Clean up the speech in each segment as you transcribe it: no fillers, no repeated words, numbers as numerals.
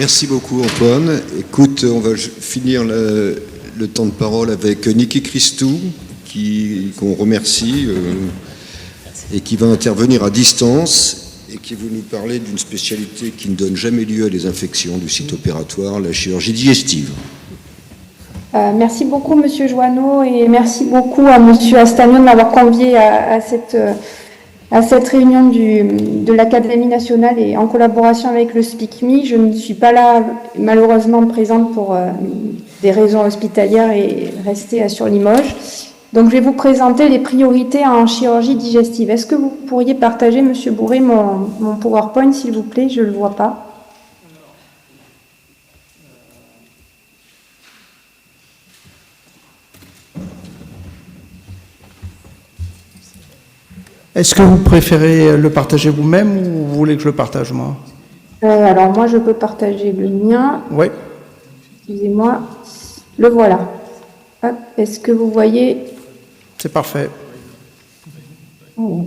Merci beaucoup Antoine. Écoute, on va finir le temps de parole avec Niki Christou, qu'on remercie et qui va intervenir à distance et qui va nous parler d'une spécialité qui ne donne jamais lieu à des infections du site opératoire, la chirurgie digestive. Merci beaucoup Monsieur Joanneau et merci beaucoup à Monsieur Astagno de m'avoir convié à cette réunion de l'Académie nationale et en collaboration avec le SPICMI. Je ne suis pas là malheureusement présente pour des raisons hospitalières et rester sur Limoges. Donc je vais vous présenter les priorités en chirurgie digestive. Est-ce que vous pourriez partager, Monsieur Bourré, mon PowerPoint s'il vous plaît? Je ne le vois pas. Est-ce que vous préférez le partager vous-même ou vous voulez que je le partage moi? Alors moi je peux partager le mien. Oui. Excusez-moi. Le voilà. Hop. Est-ce que vous voyez? C'est parfait. Oh.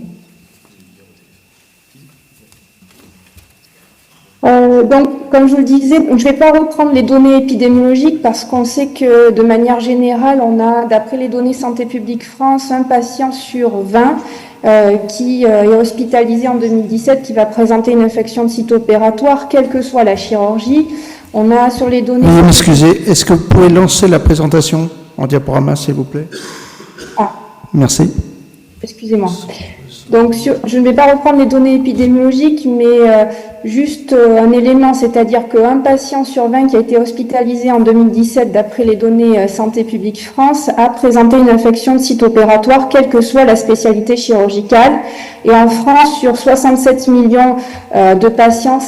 Donc, comme je vous le disais, je ne vais pas reprendre les données épidémiologiques parce qu'on sait que de manière générale, on a, d'après les données Santé publique France, un patient sur 20 qui est hospitalisé en 2017 qui va présenter une infection de site opératoire, quelle que soit la chirurgie. On a sur les données... Veuillez m'excuser, est-ce que vous pouvez lancer la présentation en diaporama, s'il vous plaît? Ah. Merci. Excusez-moi. Donc, je ne vais pas reprendre les données épidémiologiques, mais juste un élément, c'est-à-dire qu'un patient sur 20 qui a été hospitalisé en 2017, d'après les données Santé publique France, a présenté une infection de site opératoire, quelle que soit la spécialité chirurgicale. Et en France, sur 67 millions de patients,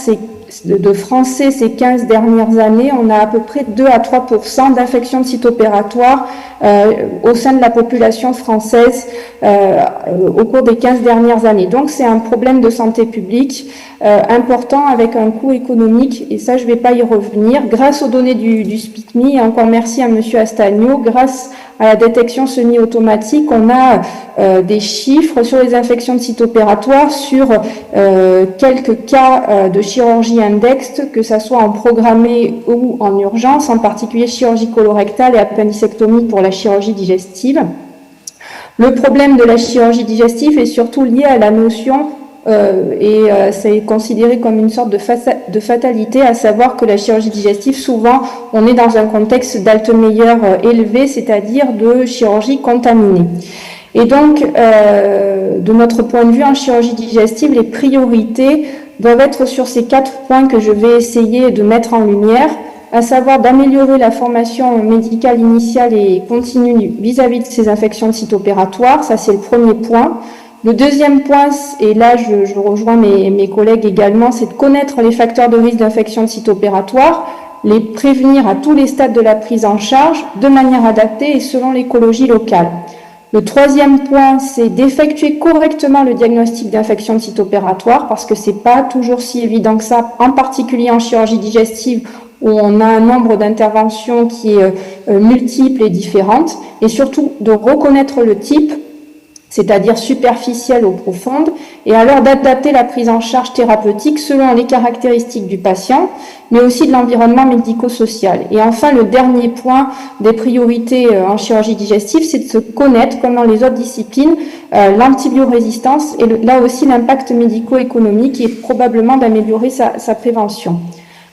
de Français ces 15 dernières années, on a à peu près 2 à 3% d'infections de site opératoire au sein de la population française au cours des 15 dernières années. Donc c'est un problème de santé publique important avec un coût économique et ça je ne vais pas y revenir. Grâce aux données du SPICMI, et encore merci à Monsieur Astagno, grâce à la détection semi-automatique, on a des chiffres sur les infections de site opératoire, sur quelques cas de chirurgie index, que ça soit en programmé ou en urgence, en particulier chirurgie colorectale et appendicectomie pour la chirurgie digestive. Le problème de la chirurgie digestive est surtout lié à la notion c'est considéré comme une sorte de fatalité, à savoir que la chirurgie digestive, souvent, on est dans un contexte d'Altemeyer élevé, c'est-à-dire de chirurgie contaminée. Et donc, de notre point de vue, en chirurgie digestive, les priorités doivent être sur ces 4 points que je vais essayer de mettre en lumière, à savoir d'améliorer la formation médicale initiale et continue vis-à-vis de ces infections de site opératoire, ça c'est le premier point. Le deuxième point, et là je rejoins mes collègues également, c'est de connaître les facteurs de risque d'infection de site opératoire, les prévenir à tous les stades de la prise en charge, de manière adaptée et selon l'écologie locale. Le troisième point, c'est d'effectuer correctement le diagnostic d'infection de site opératoire, parce que c'est pas toujours si évident que ça, en particulier en chirurgie digestive, où on a un nombre d'interventions qui est multiple et différente, et surtout de reconnaître le type, c'est-à-dire superficielle ou profonde, et alors d'adapter la prise en charge thérapeutique selon les caractéristiques du patient, mais aussi de l'environnement médico-social. Et enfin, le dernier point des priorités en chirurgie digestive, c'est de se connaître, comme dans les autres disciplines, l'antibiorésistance et là aussi l'impact médico-économique et probablement d'améliorer sa prévention.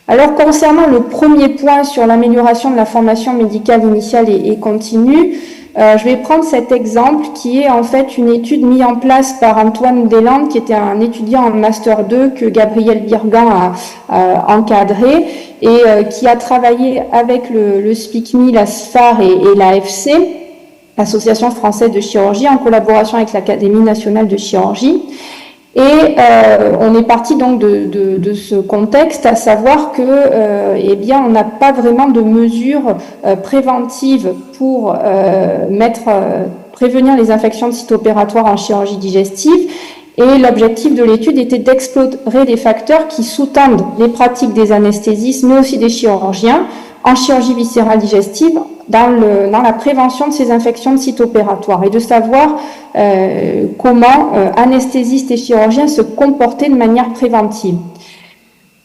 Alors, concernant le premier point sur l'amélioration de la formation médicale initiale et continue, je vais prendre cet exemple qui est en fait une étude mise en place par Antoine Deslandes, qui était un étudiant en Master 2 que Gabriel Birgan a encadré et qui a travaillé avec le SPICMI, la SFAR et l'AFC, l'Association française de chirurgie, en collaboration avec l'Académie nationale de chirurgie. Et on est parti donc de ce contexte, à savoir que eh bien on n'a pas vraiment de mesures préventives pour prévenir les infections de site opératoire en chirurgie digestive. Et l'objectif de l'étude était d'explorer les facteurs qui sous-tendent les pratiques des anesthésistes, mais aussi des chirurgiens, en chirurgie viscérale digestive, dans la prévention de ces infections de site opératoire, et de savoir comment anesthésistes et chirurgiens se comportaient de manière préventive.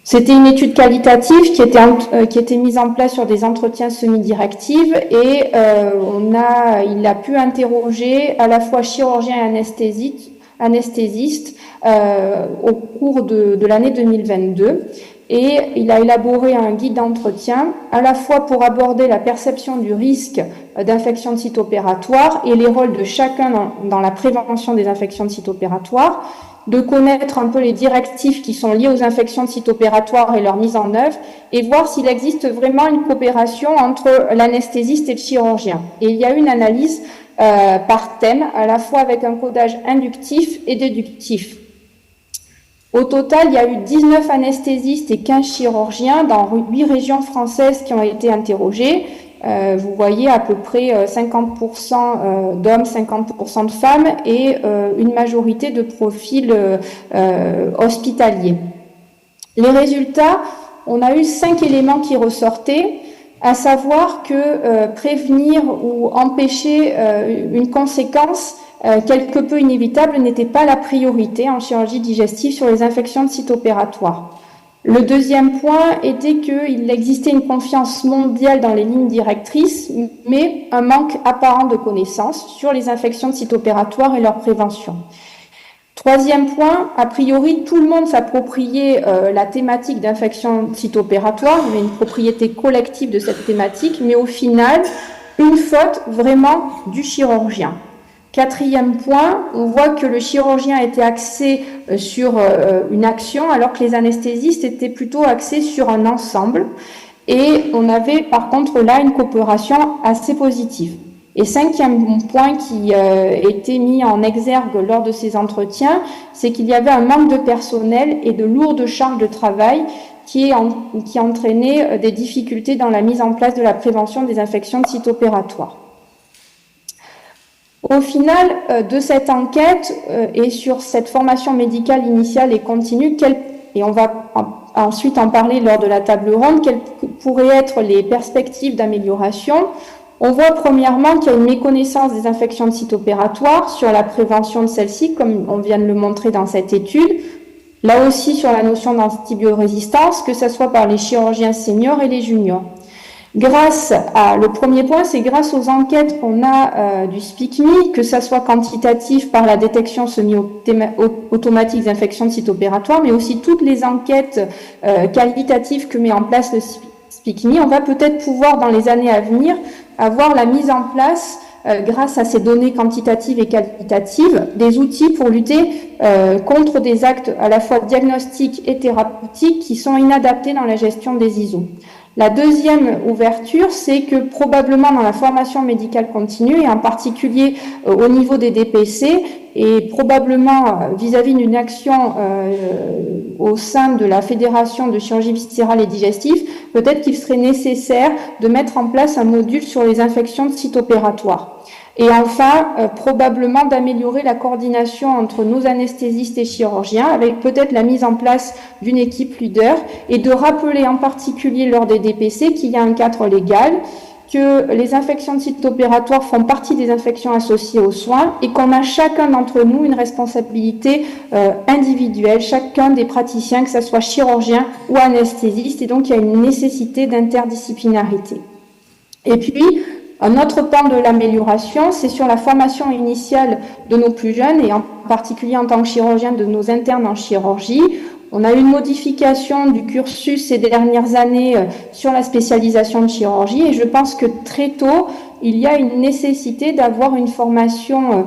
C'était une étude qualitative qui était mise en place sur des entretiens semi-directifs et il a pu interroger à la fois chirurgiens et anesthésistes au cours de l'année 2022. Et il a élaboré un guide d'entretien à la fois pour aborder la perception du risque d'infection de site opératoire et les rôles de chacun dans la prévention des infections de site opératoire, de connaître un peu les directives qui sont liées aux infections de site opératoire et leur mise en œuvre, et voir s'il existe vraiment une coopération entre l'anesthésiste et le chirurgien. Et il y a une analyse par thème, à la fois avec un codage inductif et déductif. Au total, il y a eu 19 anesthésistes et 15 chirurgiens dans 8 régions françaises qui ont été interrogés. Vous voyez à peu près 50% d'hommes, 50% de femmes et une majorité de profils hospitaliers. Les résultats, on a eu 5 éléments qui ressortaient, à savoir que prévenir ou empêcher une conséquence quelque peu inévitable n'était pas la priorité en chirurgie digestive sur les infections de site opératoire. Le deuxième point était qu'il existait une confiance mondiale dans les lignes directrices, mais un manque apparent de connaissances sur les infections de site opératoire et leur prévention. Troisième point, a priori, tout le monde s'appropriait la thématique d'infection de site opératoire, il y avait une propriété collective de cette thématique, mais au final, une faute vraiment du chirurgien. Quatrième point, on voit que le chirurgien était axé sur une action alors que les anesthésistes étaient plutôt axés sur un ensemble et on avait par contre là une coopération assez positive. Et cinquième point qui était mis en exergue lors de ces entretiens, c'est qu'il y avait un manque de personnel et de lourdes charges de travail qui entraînaient des difficultés dans la mise en place de la prévention des infections de site opératoire. Au final de cette enquête et sur cette formation médicale initiale et continue, et on va ensuite en parler lors de la table ronde, quelles pourraient être les perspectives d'amélioration? On voit premièrement qu'il y a une méconnaissance des infections de site opératoire sur la prévention de celles-ci, comme on vient de le montrer dans cette étude. Là aussi sur la notion d'antibiorésistance, que ce soit par les chirurgiens seniors et les juniors. Le premier point, c'est grâce aux enquêtes qu'on a du SPICMI, que ça soit quantitatif par la détection semi-automatique des infections de site opératoire, mais aussi toutes les enquêtes qualitatives que met en place le SPICMI, on va peut-être pouvoir dans les années à venir avoir la mise en place, grâce à ces données quantitatives et qualitatives, des outils pour lutter contre des actes à la fois diagnostiques et thérapeutiques qui sont inadaptés dans la gestion des ISO. La deuxième ouverture, c'est que probablement dans la formation médicale continue, et en particulier au niveau des DPC, et probablement vis-à-vis d'une action au sein de la Fédération de chirurgie viscérale et digestive, peut-être qu'il serait nécessaire de mettre en place un module sur les infections de site opératoire. Et enfin, probablement d'améliorer la coordination entre nos anesthésistes et chirurgiens, avec peut-être la mise en place d'une équipe leader, et de rappeler en particulier lors des DPC qu'il y a un cadre légal, que les infections de site opératoire font partie des infections associées aux soins, et qu'on a chacun d'entre nous une responsabilité individuelle, chacun des praticiens, que ce soit chirurgien ou anesthésiste, et donc il y a une nécessité d'interdisciplinarité. Et puis, un autre pan de l'amélioration, c'est sur la formation initiale de nos plus jeunes et en particulier en tant que chirurgien de nos internes en chirurgie. On a eu une modification du cursus ces dernières années sur la spécialisation de chirurgie et je pense que très tôt, il y a une nécessité d'avoir une formation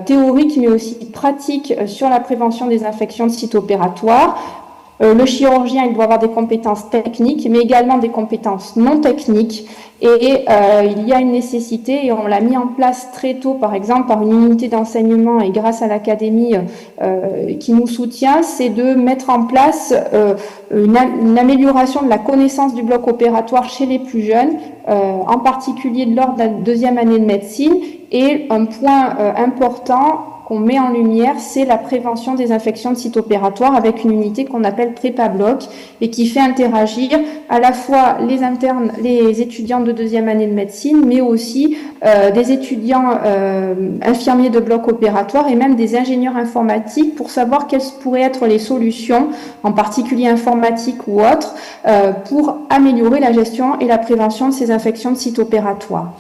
théorique mais aussi pratique sur la prévention des infections de site opératoire. Le chirurgien, il doit avoir des compétences techniques, mais également des compétences non techniques. Et il y a une nécessité, et on l'a mis en place très tôt, par exemple, par une unité d'enseignement et grâce à l'académie qui nous soutient, c'est de mettre en place une amélioration de la connaissance du bloc opératoire chez les plus jeunes, en particulier lors de la deuxième année de médecine. Et un point important, qu'on met en lumière, c'est la prévention des infections de site opératoire avec une unité qu'on appelle PrépaBloc et qui fait interagir à la fois les internes, les étudiants de deuxième année de médecine, mais aussi des étudiants infirmiers de bloc opératoire et même des ingénieurs informatiques pour savoir quelles pourraient être les solutions, en particulier informatiques ou autres, pour améliorer la gestion et la prévention de ces infections de site opératoire.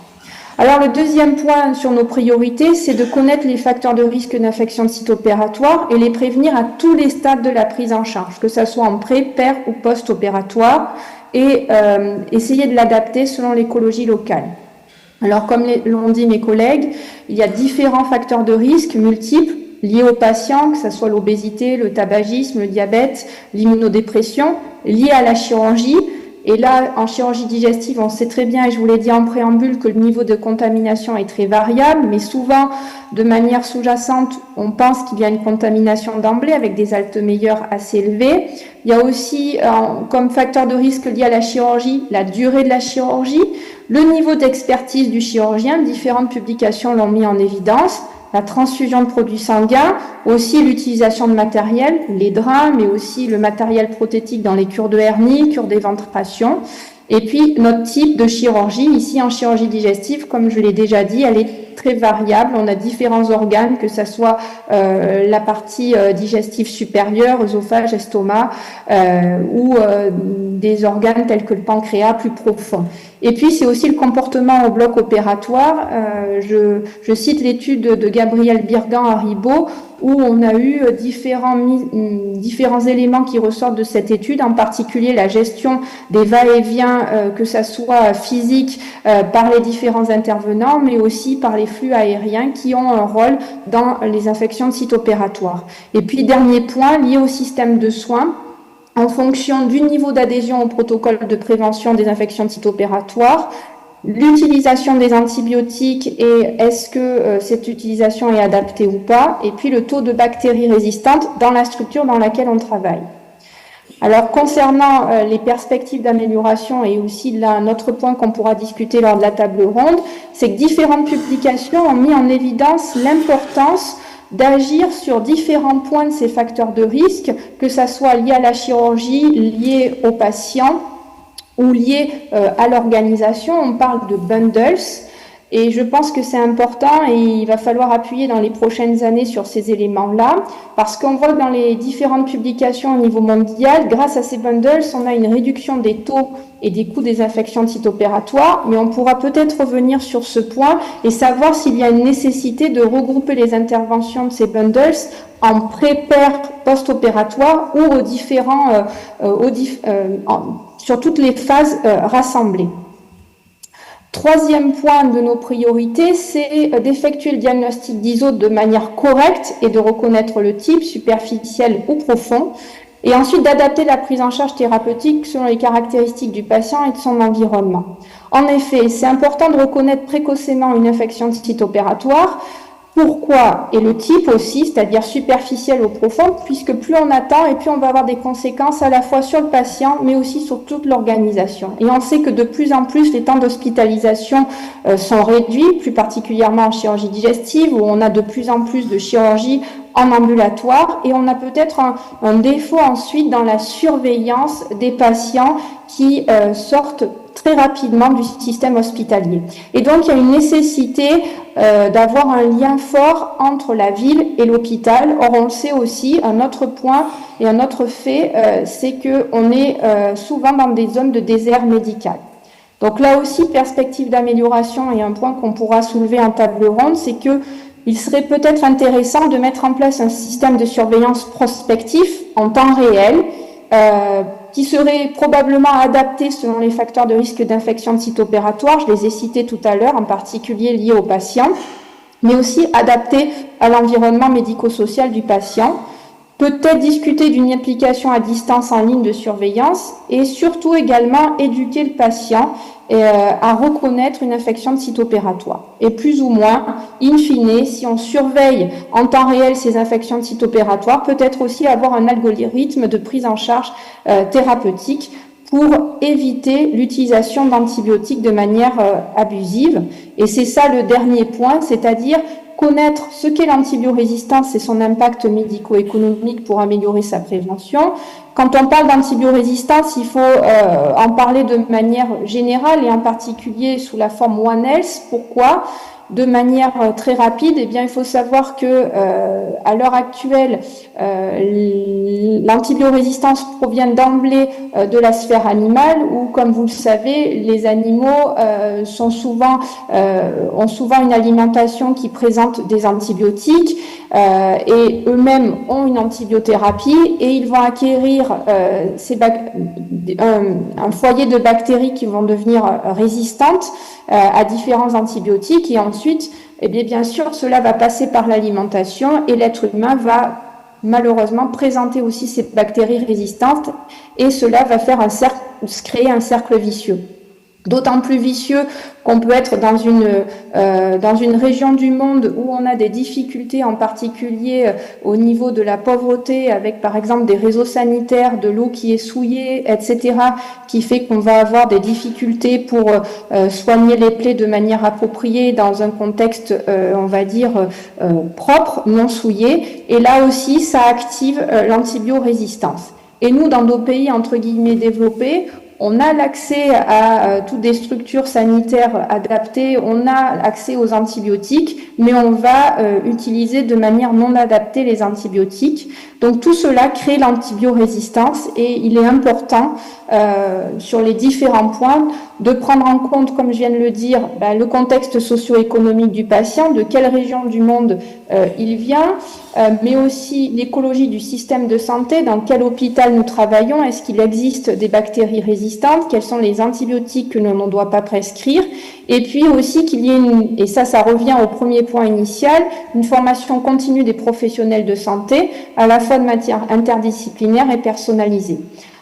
Alors le deuxième point sur nos priorités, c'est de connaître les facteurs de risque d'infection de site opératoire et les prévenir à tous les stades de la prise en charge, que ce soit en pré, per ou post-opératoire, et essayer de l'adapter selon l'écologie locale. Alors comme l'ont dit mes collègues, il y a différents facteurs de risque multiples liés aux patients, que ce soit l'obésité, le tabagisme, le diabète, l'immunodépression, liés à la chirurgie. Et là, en chirurgie digestive, on sait très bien, et je vous l'ai dit en préambule, que le niveau de contamination est très variable, mais souvent, de manière sous-jacente, on pense qu'il y a une contamination d'emblée avec des Altemeyer assez élevés. Il y a aussi, comme facteur de risque lié à la chirurgie, la durée de la chirurgie, le niveau d'expertise du chirurgien. Différentes publications l'ont mis en évidence. La transfusion de produits sanguins, aussi l'utilisation de matériel, les draps, mais aussi le matériel prothétique dans les cures de hernie, cures d'éventration. Et puis, notre type de chirurgie, ici en chirurgie digestive, comme je l'ai déjà dit, elle est très variable. On a différents organes, que ce soit la partie digestive supérieure, œsophage, estomac, ou des organes tels que le pancréas plus profond. Et puis, c'est aussi le comportement au bloc opératoire. Je cite l'étude de Gabriel Birgan à Ribot, où on a eu différents éléments qui ressortent de cette étude, en particulier la gestion des va-et-vient, que ça soit physique par les différents intervenants, mais aussi par les flux aériens qui ont un rôle dans les infections de site opératoire. Et puis, dernier point, lié au système de soins, en fonction du niveau d'adhésion au protocole de prévention des infections de site opératoire, l'utilisation des antibiotiques et est-ce que cette utilisation est adaptée ou pas, et puis le taux de bactéries résistantes dans la structure dans laquelle on travaille. Alors concernant les perspectives d'amélioration et aussi là un autre point qu'on pourra discuter lors de la table ronde, c'est que différentes publications ont mis en évidence l'importance d'agir sur différents points de ces facteurs de risque, que ça soit lié à la chirurgie, lié aux patients ou lié à l'organisation. On parle de bundles et je pense que c'est important et il va falloir appuyer dans les prochaines années sur ces éléments-là parce qu'on voit que dans les différentes publications au niveau mondial, grâce à ces bundles, on a une réduction des taux et des coûts des infections de site opératoire, mais on pourra peut-être revenir sur ce point et savoir s'il y a une nécessité de regrouper les interventions de ces bundles en pré-per post-opératoire ou aux différents, sur toutes les phases rassemblées. Troisième point de nos priorités, c'est d'effectuer le diagnostic d'ISO de manière correcte et de reconnaître le type, superficiel ou profond, et ensuite d'adapter la prise en charge thérapeutique selon les caractéristiques du patient et de son environnement. En effet, c'est important de reconnaître précocement une infection de site opératoire. Pourquoi? Et le type aussi, c'est-à-dire superficiel ou profond, puisque plus on attend et plus on va avoir des conséquences à la fois sur le patient, mais aussi sur toute l'organisation. Et on sait que de plus en plus, les temps d'hospitalisation sont réduits, plus particulièrement en chirurgie digestive, où on a de plus en plus de chirurgie en ambulatoire, et on a peut-être un défaut ensuite dans la surveillance des patients qui sortent très rapidement du système hospitalier. Et donc, il y a une nécessité d'avoir un lien fort entre la ville et l'hôpital. Or, on le sait aussi, un autre point et un autre fait, c'est qu'on est souvent dans des zones de désert médical. Donc là aussi, perspective d'amélioration et un point qu'on pourra soulever en table ronde, c'est que il serait peut-être intéressant de mettre en place un système de surveillance prospectif en temps réel, qui serait probablement adapté selon les facteurs de risque d'infection de site opératoire, je les ai cités tout à l'heure, en particulier liés aux patients, mais aussi adapté à l'environnement médico-social du patient. Peut-être discuter d'une application à distance en ligne de surveillance et surtout également éduquer le patient à reconnaître une infection de site opératoire. Et plus ou moins, in fine, si on surveille en temps réel ces infections de site opératoire, peut-être aussi avoir un algorithme de prise en charge thérapeutique pour éviter l'utilisation d'antibiotiques de manière abusive. Et c'est ça le dernier point, c'est-à-dire connaître ce qu'est l'antibiorésistance et son impact médico-économique pour améliorer sa prévention. Quand on parle d'antibiorésistance, il faut en parler de manière générale et en particulier sous la forme One Health. Pourquoi ? De manière très rapide, eh bien, il faut savoir que à l'heure actuelle, l'antibiorésistance provient d'emblée de la sphère animale, où, comme vous le savez, les animaux ont souvent une alimentation qui présente des antibiotiques et eux-mêmes ont une antibiothérapie et ils vont acquérir un foyer de bactéries qui vont devenir résistantes à différents antibiotiques et ensuite, eh bien sûr, cela va passer par l'alimentation et l'être humain va malheureusement présenter aussi ces bactéries résistantes et cela va faire créer un cercle vicieux. D'autant plus vicieux qu'on peut être dans une région du monde où on a des difficultés, en particulier au niveau de la pauvreté, avec par exemple des réseaux sanitaires, de l'eau qui est souillée, etc., qui fait qu'on va avoir des difficultés pour soigner les plaies de manière appropriée dans un contexte, on va dire, propre, non souillé. Et là aussi, ça active l'antibiorésistance. Et nous, dans nos pays, entre guillemets, développés, on a l'accès à toutes des structures sanitaires adaptées, on a accès aux antibiotiques, mais on va utiliser de manière non adaptée les antibiotiques. Donc tout cela crée l'antibiorésistance et il est important sur les différents points de prendre en compte, comme je viens de le dire, le contexte socio-économique du patient, de quelle région du monde il vient, mais aussi l'écologie du système de santé, dans quel hôpital nous travaillons, est-ce qu'il existe des bactéries résistantes, quels sont les antibiotiques que l'on ne doit pas prescrire, et puis aussi qu'il y ait et ça revient au premier point initial, une formation continue des professionnels de santé, à la fois de matière interdisciplinaire et personnalisée.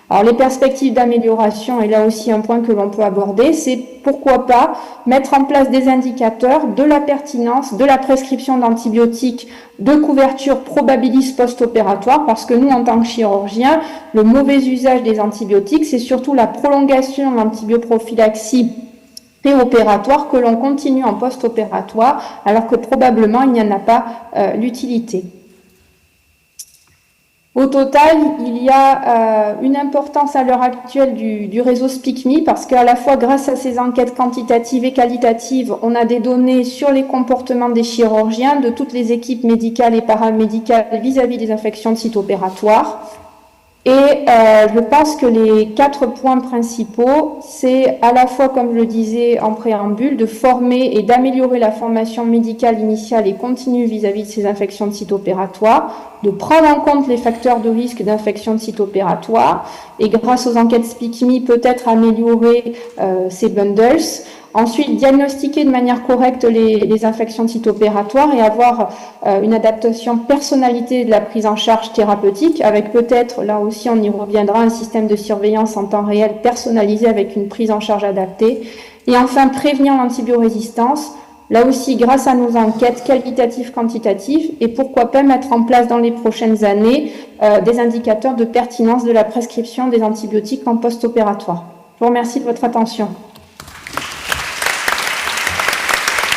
Alors les perspectives d'amélioration, et là aussi un point que l'on peut aborder, c'est pourquoi pas mettre en place des indicateurs de la pertinence de la prescription d'antibiotiques de couverture probabiliste post-opératoire, parce que nous, en tant que chirurgiens, le mauvais usage des antibiotiques, c'est surtout la prolongation de l'antibioprophylaxie préopératoire que l'on continue en post-opératoire, alors que probablement il n'y en a pas l'utilité. Au total, il y a une importance à l'heure actuelle du réseau SpeakMe parce qu'à la fois grâce à ces enquêtes quantitatives et qualitatives, on a des données sur les comportements des chirurgiens, de toutes les équipes médicales et paramédicales vis-à-vis des infections de site opératoire. Et je pense que les 4 points principaux, c'est à la fois, comme je le disais en préambule, de former et d'améliorer la formation médicale initiale et continue vis-à-vis de ces infections de site opératoire, de prendre en compte les facteurs de risque d'infection de site opératoire et grâce aux enquêtes SpeakMe peut-être améliorer ces bundles. Ensuite, diagnostiquer de manière correcte les infections de site opératoire et avoir une adaptation personnalisée de la prise en charge thérapeutique avec peut-être, là aussi on y reviendra, un système de surveillance en temps réel personnalisé avec une prise en charge adaptée. Et enfin, prévenir l'antibiorésistance, là aussi grâce à nos enquêtes qualitatives, quantitatives et pourquoi pas mettre en place dans les prochaines années des indicateurs de pertinence de la prescription des antibiotiques en post-opératoire. Je vous remercie de votre attention.